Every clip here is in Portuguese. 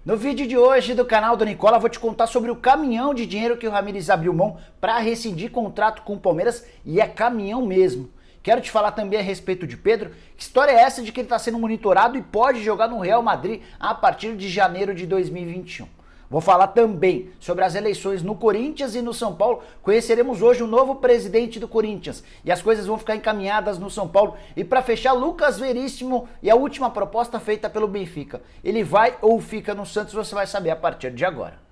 No vídeo de hoje do canal do Nicola, vou te contar sobre o caminhão de dinheiro que o Ramires abriu mão para rescindir contrato com o Palmeiras, e é caminhão mesmo. Quero te falar também a respeito de Pedro. Que história é essa de que ele está sendo monitorado e pode jogar no Real Madrid a partir de janeiro de 2021? Vou falar também sobre as eleições no Corinthians e no São Paulo. Conheceremos hoje o novo presidente do Corinthians e as coisas vão ficar encaminhadas no São Paulo. E para fechar, Lucas Veríssimo e a última proposta feita pelo Benfica. Ele vai ou fica no Santos? Você vai saber a partir de agora.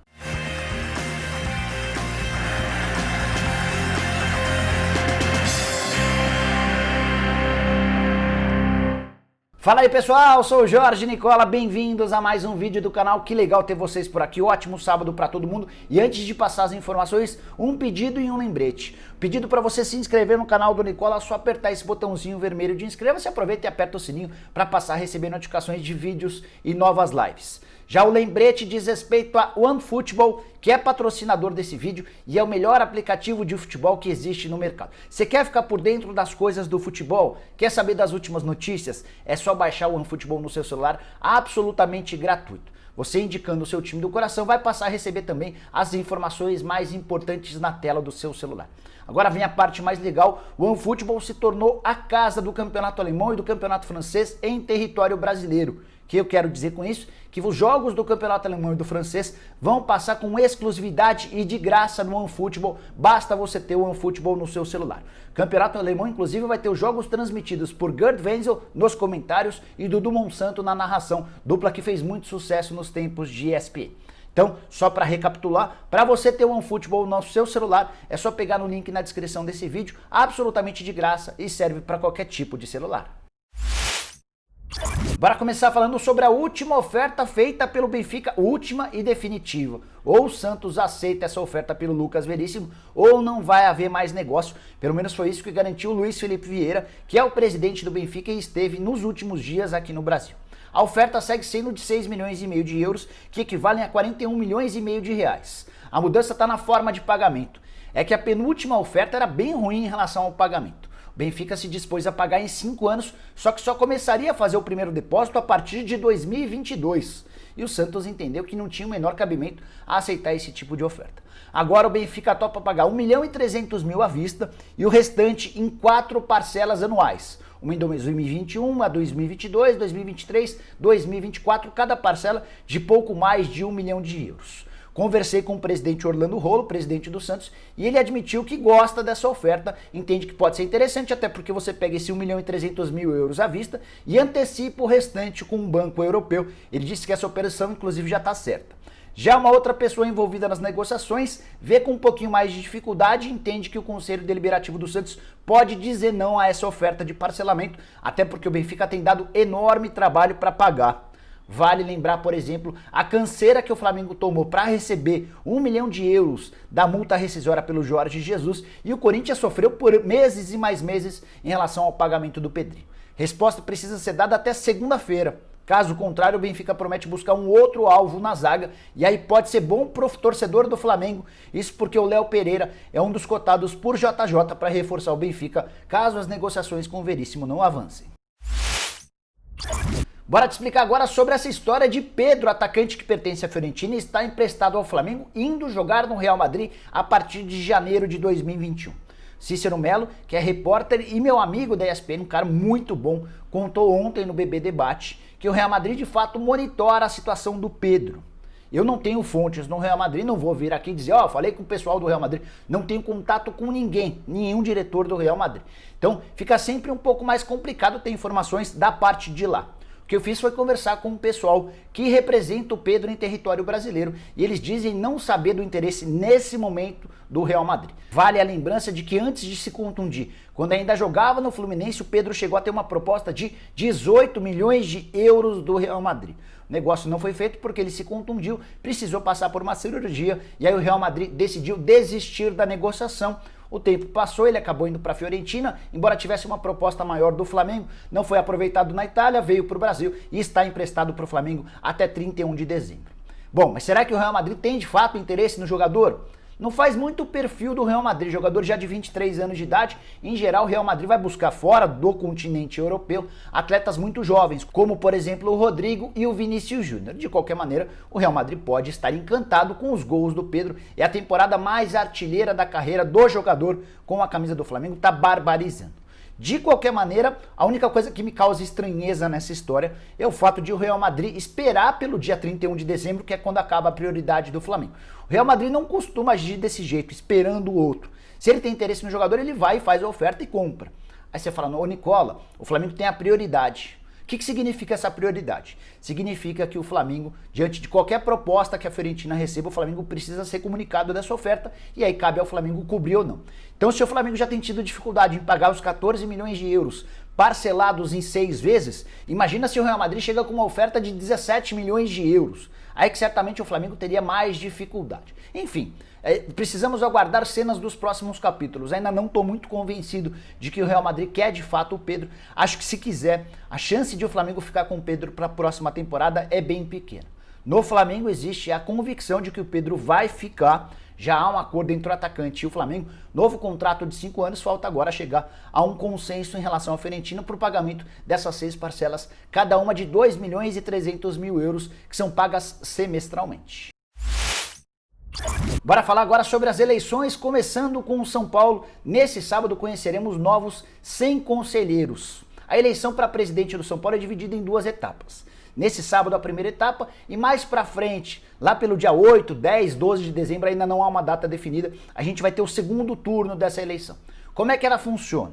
Fala aí pessoal, sou o Jorge Nicola, bem-vindos a mais um vídeo do canal. Que legal ter vocês por aqui, ótimo sábado para todo mundo. E antes de passar as informações, um pedido e um lembrete. Pedido para você se inscrever no canal do Nicola, é só apertar esse botãozinho vermelho de inscreva-se, aproveita e aperta o sininho para passar a receber notificações de vídeos e novas lives. Já o lembrete diz respeito a OneFootball, que é patrocinador desse vídeo e é o melhor aplicativo de futebol que existe no mercado. Você quer ficar por dentro das coisas do futebol? Quer saber das últimas notícias? É só baixar o OneFootball no seu celular, absolutamente gratuito. Você indicando o seu time do coração vai passar a receber também as informações mais importantes na tela do seu celular. Agora vem a parte mais legal, o OneFootball se tornou a casa do campeonato alemão e do campeonato francês em território brasileiro. O que eu quero dizer com isso? Que os jogos do campeonato alemão e do francês vão passar com exclusividade e de graça no OneFootball, basta você ter o OneFootball no seu celular. O campeonato alemão, inclusive, vai ter os jogos transmitidos por Gerd Wenzel nos comentários e Dudu Monsanto na narração, dupla que fez muito sucesso nos tempos de ESPN. Então, só para recapitular, para você ter o OneFootball no seu celular, é só pegar no link na descrição desse vídeo, absolutamente de graça e serve para qualquer tipo de celular. Bora começar falando sobre a última oferta feita pelo Benfica, última e definitiva. Ou o Santos aceita essa oferta pelo Lucas Veríssimo, ou não vai haver mais negócio. Pelo menos foi isso que garantiu o Luiz Felipe Vieira, que é o presidente do Benfica e esteve nos últimos dias aqui no Brasil. A oferta segue sendo de 6,5 milhões de euros, que equivalem a 41,5 milhões de reais. A mudança está na forma de pagamento. É que a penúltima oferta era bem ruim em relação ao pagamento. Benfica se dispôs a pagar em 5 anos, só que só começaria a fazer o primeiro depósito a partir de 2022. E o Santos entendeu que não tinha o menor cabimento a aceitar esse tipo de oferta. Agora o Benfica topa pagar 1.300.000 à vista e o restante em 4 parcelas anuais. Uma em 2021, a 2022, 2023, 2024, cada parcela de pouco mais de 1 milhão de euros. Conversei com o presidente Orlando Rolo, presidente do Santos, e ele admitiu que gosta dessa oferta, entende que pode ser interessante, até porque você pega esse 1.300.000 euros à vista e antecipa o restante com um banco europeu. Ele disse que essa operação, inclusive, já está certa. Já uma outra pessoa envolvida nas negociações vê com um pouquinho mais de dificuldade e entende que o Conselho Deliberativo do Santos pode dizer não a essa oferta de parcelamento, até porque o Benfica tem dado enorme trabalho para pagar. Vale lembrar, por exemplo, a canseira que o Flamengo tomou para receber 1 milhão de euros da multa rescisória pelo Jorge Jesus e o Corinthians sofreu por meses e mais meses em relação ao pagamento do Pedrinho. Resposta precisa ser dada até segunda-feira. Caso contrário, o Benfica promete buscar um outro alvo na zaga e aí pode ser bom pro torcedor do Flamengo. Isso porque o Léo Pereira é um dos cotados por JJ para reforçar o Benfica caso as negociações com o Veríssimo não avancem. Bora te explicar agora sobre essa história de Pedro, atacante que pertence à Fiorentina e está emprestado ao Flamengo, indo jogar no Real Madrid a partir de janeiro de 2021. Cícero Melo, que é repórter e meu amigo da ESPN, um cara muito bom, contou ontem no BB Debate que o Real Madrid de fato monitora a situação do Pedro. Eu não tenho fontes no Real Madrid, não vou vir aqui dizer, falei com o pessoal do Real Madrid, não tenho contato com ninguém, nenhum diretor do Real Madrid. Então fica sempre um pouco mais complicado ter informações da parte de lá. O que eu fiz foi conversar com o pessoal que representa o Pedro em território brasileiro e eles dizem não saber do interesse nesse momento do Real Madrid. Vale a lembrança de que antes de se contundir, quando ainda jogava no Fluminense, o Pedro chegou a ter uma proposta de 18 milhões de euros do Real Madrid. O negócio não foi feito porque ele se contundiu, precisou passar por uma cirurgia e aí o Real Madrid decidiu desistir da negociação. O tempo passou, ele acabou indo para a Fiorentina, embora tivesse uma proposta maior do Flamengo, não foi aproveitado na Itália, veio para o Brasil e está emprestado para o Flamengo até 31 de dezembro. Bom, mas será que o Real Madrid tem de fato interesse no jogador? Não faz muito o perfil do Real Madrid, jogador já de 23 anos de idade. Em geral, o Real Madrid vai buscar fora do continente europeu atletas muito jovens, como por exemplo o Rodrigo e o Vinícius Júnior. De qualquer maneira, o Real Madrid pode estar encantado com os gols do Pedro. É a temporada mais artilheira da carreira do jogador com a camisa do Flamengo, tá barbarizando. De qualquer maneira, a única coisa que me causa estranheza nessa história é o fato de o Real Madrid esperar pelo dia 31 de dezembro, que é quando acaba a prioridade do Flamengo. O Real Madrid não costuma agir desse jeito, esperando o outro. Se ele tem interesse no jogador, ele vai, faz a oferta e compra. Aí você fala, ô Nicola, o Flamengo tem a prioridade. O que significa essa prioridade? Significa que o Flamengo, diante de qualquer proposta que a Fiorentina receba, o Flamengo precisa ser comunicado dessa oferta e aí cabe ao Flamengo cobrir ou não. Então, se o Flamengo já tem tido dificuldade em pagar os 14 milhões de euros parcelados em 6 vezes, imagina se o Real Madrid chega com uma oferta de 17 milhões de euros. Aí que certamente o Flamengo teria mais dificuldade. Enfim, precisamos aguardar cenas dos próximos capítulos. Ainda não estou muito convencido de que o Real Madrid quer de fato o Pedro. Acho que se quiser, a chance de o Flamengo ficar com o Pedro para a próxima temporada é bem pequena. No Flamengo existe a convicção de que o Pedro vai ficar. Já há um acordo entre o atacante e o Flamengo. Novo contrato de 5 anos, falta agora chegar a um consenso em relação ao Fiorentina para o pagamento dessas 6 parcelas, cada uma de 2 milhões e 300 mil euros, que são pagas semestralmente. Bora falar agora sobre as eleições, começando com o São Paulo. Nesse sábado conheceremos novos 100 conselheiros. A eleição para presidente do São Paulo é dividida em 2 etapas. Nesse sábado a primeira etapa e mais pra frente, lá pelo dia 8, 10, 12 de dezembro, ainda não há uma data definida, a gente vai ter o segundo turno dessa eleição. Como é que ela funciona?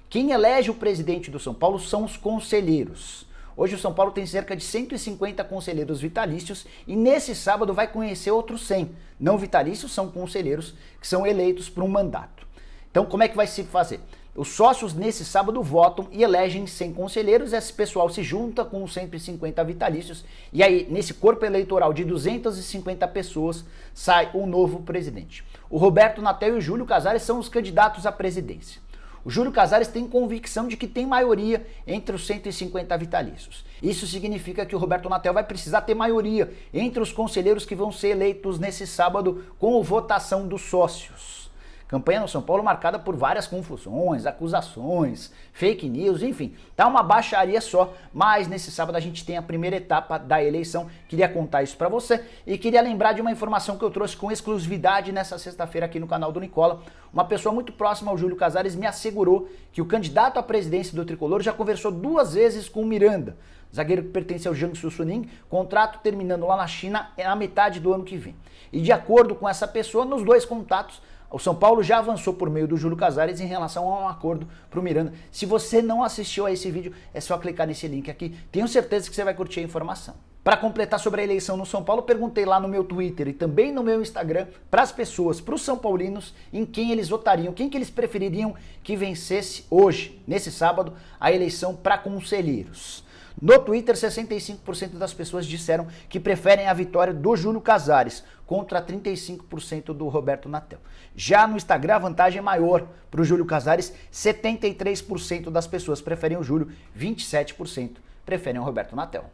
Quem elege o presidente do São Paulo são os conselheiros. Hoje o São Paulo tem cerca de 150 conselheiros vitalícios e nesse sábado vai conhecer outros 100. Não vitalícios, são conselheiros que são eleitos por um mandato. Então como é que vai se fazer? Os sócios nesse sábado votam e elegem 100 conselheiros, esse pessoal se junta com os 150 vitalícios e aí nesse corpo eleitoral de 250 pessoas sai o novo presidente. O Roberto Natel e o Júlio Casares são os candidatos à presidência. O Júlio Casares tem convicção de que tem maioria entre os 150 vitalícios. Isso significa que o Roberto Natel vai precisar ter maioria entre os conselheiros que vão ser eleitos nesse sábado com votação dos sócios. Campanha no São Paulo marcada por várias confusões, acusações, fake news, enfim, tá uma baixaria só, mas nesse sábado a gente tem a primeira etapa da eleição. Queria contar isso pra você e queria lembrar de uma informação que eu trouxe com exclusividade nessa sexta-feira aqui no canal do Nicola. Uma pessoa muito próxima ao Júlio Casares me assegurou que o candidato à presidência do Tricolor já conversou 2 vezes com o Miranda, zagueiro que pertence ao Jiangsu Suning, contrato terminando lá na China na metade do ano que vem. E de acordo com essa pessoa, nos 2 contatos, o São Paulo já avançou por meio do Júlio Casares em relação a um acordo para o Miranda. Se você não assistiu a esse vídeo, é só clicar nesse link aqui. Tenho certeza que você vai curtir a informação. Para completar sobre a eleição no São Paulo, perguntei lá no meu Twitter e também no meu Instagram para as pessoas, para os são paulinos, em quem eles votariam, quem que eles prefeririam que vencesse hoje, nesse sábado, a eleição para conselheiros. No Twitter, 65% das pessoas disseram que preferem a vitória do Júlio Casares contra 35% do Roberto Natel. Já no Instagram, a vantagem é maior para o Júlio Casares, 73% das pessoas preferem o Júlio, 27% preferem o Roberto Natel.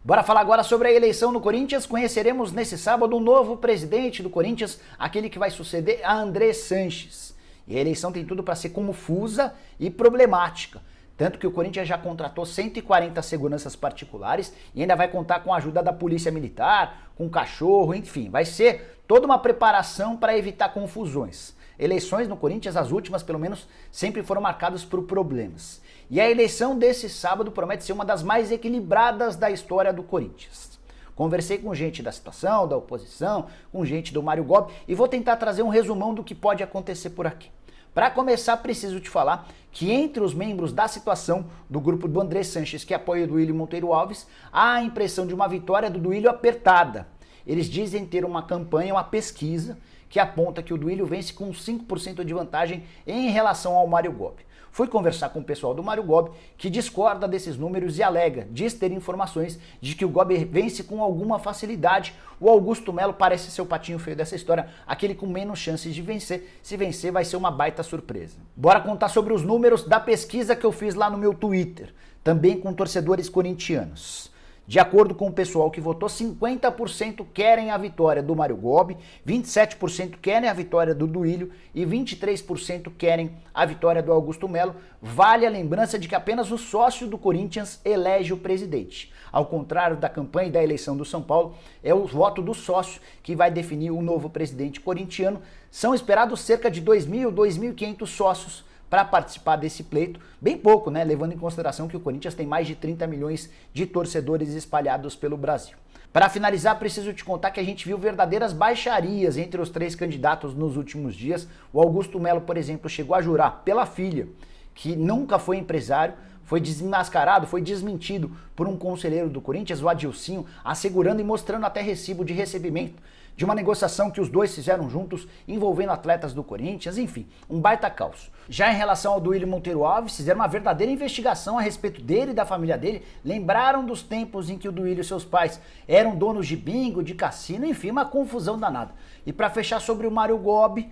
Bora falar agora sobre a eleição no Corinthians. Conheceremos nesse sábado o novo presidente do Corinthians, aquele que vai suceder a André Sanches. E a eleição tem tudo para ser confusa e problemática. Tanto que o Corinthians já contratou 140 seguranças particulares e ainda vai contar com a ajuda da polícia militar, com cachorro, enfim. Vai ser toda uma preparação para evitar confusões. Eleições no Corinthians, as últimas pelo menos, sempre foram marcadas por problemas. E a eleição desse sábado promete ser uma das mais equilibradas da história do Corinthians. Conversei com gente da situação, da oposição, com gente do Mário Gobi e vou tentar trazer um resumão do que pode acontecer por aqui. Para começar, preciso te falar que entre os membros da situação do grupo do André Sanches, que apoia o Duílio Monteiro Alves, há a impressão de uma vitória do Duílio apertada. Eles dizem ter uma campanha, uma pesquisa, que aponta que o Duílio vence com 5% de vantagem em relação ao Mário Gobi. Fui conversar com o pessoal do Mário Gobi, que discorda desses números e alega, diz ter informações de que o Gobi vence com alguma facilidade. O Augusto Melo parece ser o patinho feio dessa história, aquele com menos chances de vencer. Se vencer, vai ser uma baita surpresa. Bora contar sobre os números da pesquisa que eu fiz lá no meu Twitter, também com torcedores corintianos. De acordo com o pessoal que votou, 50% querem a vitória do Mário Gobi, 27% querem a vitória do Duílio e 23% querem a vitória do Augusto Melo. Vale a lembrança de que apenas o sócio do Corinthians elege o presidente. Ao contrário da campanha e da eleição do São Paulo, é o voto do sócio que vai definir o novo presidente corintiano. São esperados cerca de 2.000, 2.500 sócios para participar desse pleito, bem pouco, né, levando em consideração que o Corinthians tem mais de 30 milhões de torcedores espalhados pelo Brasil. Para finalizar, preciso te contar que a gente viu verdadeiras baixarias entre os três candidatos nos últimos dias. O Augusto Melo, por exemplo, chegou a jurar pela filha, que nunca foi empresário, foi desmascarado, foi desmentido por um conselheiro do Corinthians, o Adilcinho, assegurando e mostrando até recibo de recebimento de uma negociação que os dois fizeram juntos, envolvendo atletas do Corinthians, enfim, um baita caos. Já em relação ao Duílio Monteiro Alves, fizeram uma verdadeira investigação a respeito dele e da família dele, lembraram dos tempos em que o Duílio e seus pais eram donos de bingo, de cassino, enfim, uma confusão danada. E para fechar sobre o Mário Gobi,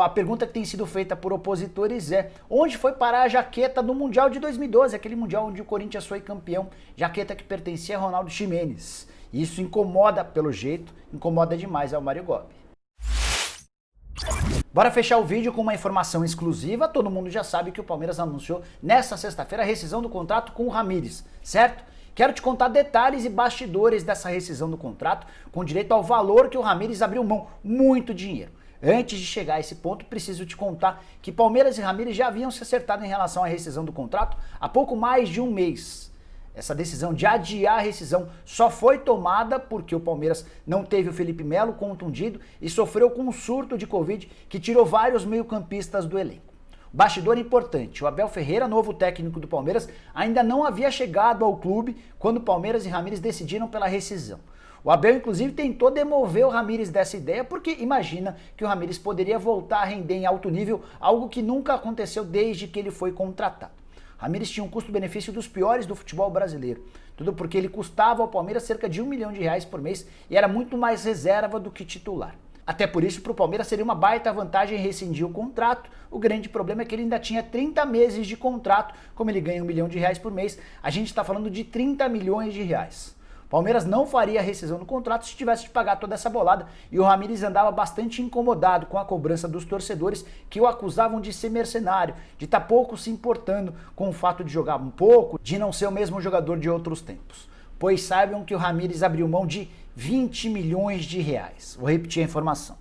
a pergunta que tem sido feita por opositores é: onde foi parar a jaqueta do Mundial de 2012, aquele Mundial onde o Corinthians foi campeão, jaqueta que pertencia a Ronaldo Gimenez? Isso incomoda, pelo jeito, incomoda demais ao Mário Gobi. Bora fechar o vídeo com uma informação exclusiva. Todo mundo já sabe que o Palmeiras anunciou nesta sexta-feira a rescisão do contrato com o Ramires, certo? Quero te contar detalhes e bastidores dessa rescisão do contrato, com direito ao valor que o Ramires abriu mão, muito dinheiro. Antes de chegar a esse ponto, preciso te contar que Palmeiras e Ramires já haviam se acertado em relação à rescisão do contrato há pouco mais de um mês. Essa decisão de adiar a rescisão só foi tomada porque o Palmeiras não teve o Felipe Melo contundido e sofreu com um surto de Covid que tirou vários meio-campistas do elenco. Bastidor importante: o Abel Ferreira, novo técnico do Palmeiras, ainda não havia chegado ao clube quando Palmeiras e Ramires decidiram pela rescisão. O Abel, inclusive, tentou demover o Ramires dessa ideia porque imagina que o Ramires poderia voltar a render em alto nível, algo que nunca aconteceu desde que ele foi contratado. Ramires tinha um custo-benefício dos piores do futebol brasileiro. Tudo porque ele custava ao Palmeiras cerca de R$1 milhão por mês e era muito mais reserva do que titular. Até por isso, para o Palmeiras seria uma baita vantagem rescindir o contrato. O grande problema é que ele ainda tinha 30 meses de contrato. Como ele ganha R$1 milhão por mês, a gente está falando de 30 milhões de reais. Palmeiras não faria a rescisão do contrato se tivesse de pagar toda essa bolada, e o Ramires andava bastante incomodado com a cobrança dos torcedores que o acusavam de ser mercenário, de estar pouco se importando com o fato de jogar um pouco, de não ser o mesmo jogador de outros tempos. Pois saibam que o Ramires abriu mão de 20 milhões de reais. Vou repetir a informação.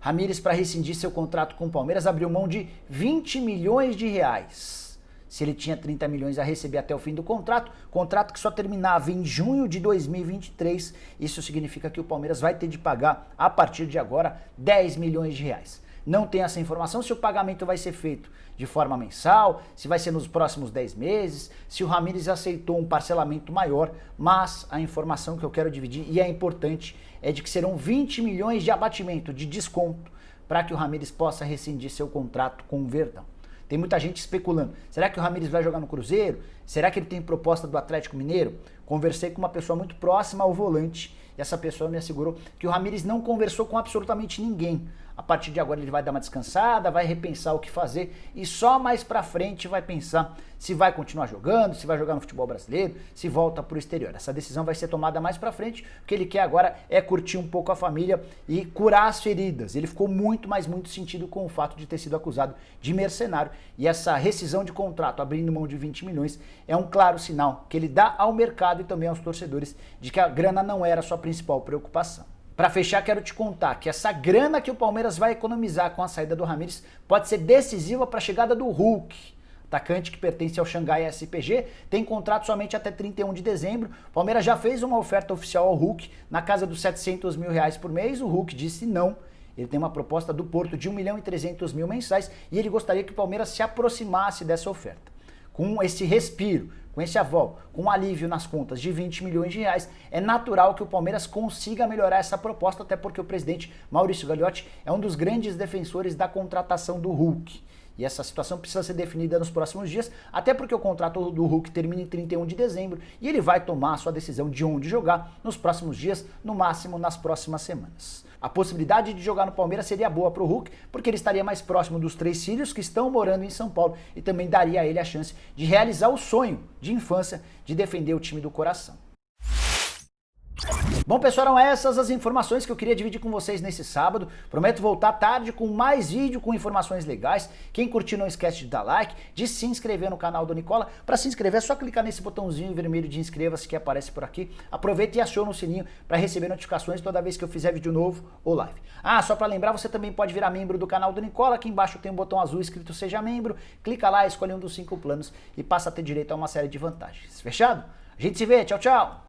Ramires, para rescindir seu contrato com o Palmeiras, abriu mão de 20 milhões de reais. Se ele tinha 30 milhões a receber até o fim do contrato que só terminava em junho de 2023, isso significa que o Palmeiras vai ter de pagar, a partir de agora, 10 milhões de reais. Não tem essa informação se o pagamento vai ser feito de forma mensal, se vai ser nos próximos 10 meses, se o Ramires aceitou um parcelamento maior, mas a informação que eu quero dividir, e é importante, é de que serão 20 milhões de abatimento, de desconto, para que o Ramires possa rescindir seu contrato com o Verdão. Tem muita gente especulando. Será que o Ramires vai jogar no Cruzeiro? Será que ele tem proposta do Atlético Mineiro? Conversei com uma pessoa muito próxima ao volante e essa pessoa me assegurou que o Ramires não conversou com absolutamente ninguém. A partir de agora ele vai dar uma descansada, vai repensar o que fazer e só mais pra frente vai pensar se vai continuar jogando, se vai jogar no futebol brasileiro, se volta pro exterior. Essa decisão vai ser tomada mais pra frente. O que ele quer agora é curtir um pouco a família e curar as feridas. Ele ficou muito sentido com o fato de ter sido acusado de mercenário, e essa rescisão de contrato, abrindo mão de 20 milhões, é um claro sinal que ele dá ao mercado e também aos torcedores de que a grana não era a sua principal preocupação. Para fechar, quero te contar que essa grana que o Palmeiras vai economizar com a saída do Ramires pode ser decisiva para a chegada do Hulk. Atacante que pertence ao Xangai SPG, tem contrato somente até 31 de dezembro. O Palmeiras já fez uma oferta oficial ao Hulk na casa dos 700 mil reais por mês. O Hulk disse não. Ele tem uma proposta do Porto de 1.300.000 mensais e ele gostaria que o Palmeiras se aproximasse dessa oferta. Com esse respiro, com esse aval, com um alívio nas contas de 20 milhões de reais, é natural que o Palmeiras consiga melhorar essa proposta, até porque o presidente Maurício Gagliotti é um dos grandes defensores da contratação do Hulk. E essa situação precisa ser definida nos próximos dias, até porque o contrato do Hulk termina em 31 de dezembro e ele vai tomar a sua decisão de onde jogar nos próximos dias, no máximo nas próximas semanas. A possibilidade de jogar no Palmeiras seria boa para o Hulk, porque ele estaria mais próximo dos 3 filhos que estão morando em São Paulo e também daria a ele a chance de realizar o sonho de infância de defender o time do coração. Bom, pessoal, eram essas as informações que eu queria dividir com vocês nesse sábado. Prometo voltar tarde com mais vídeo, com informações legais. Quem curtiu, não esquece de dar like, de se inscrever no canal do Nicola. Para se inscrever é só clicar nesse botãozinho vermelho de inscreva-se que aparece por aqui. Aproveita e aciona o sininho para receber notificações toda vez que eu fizer vídeo novo ou live. Ah, só para lembrar, você também pode virar membro do canal do Nicola. Aqui embaixo tem um botão azul escrito Seja Membro. Clica lá, escolhe um dos 5 planos e passa a ter direito a uma série de vantagens. Fechado? A gente se vê, tchau, tchau!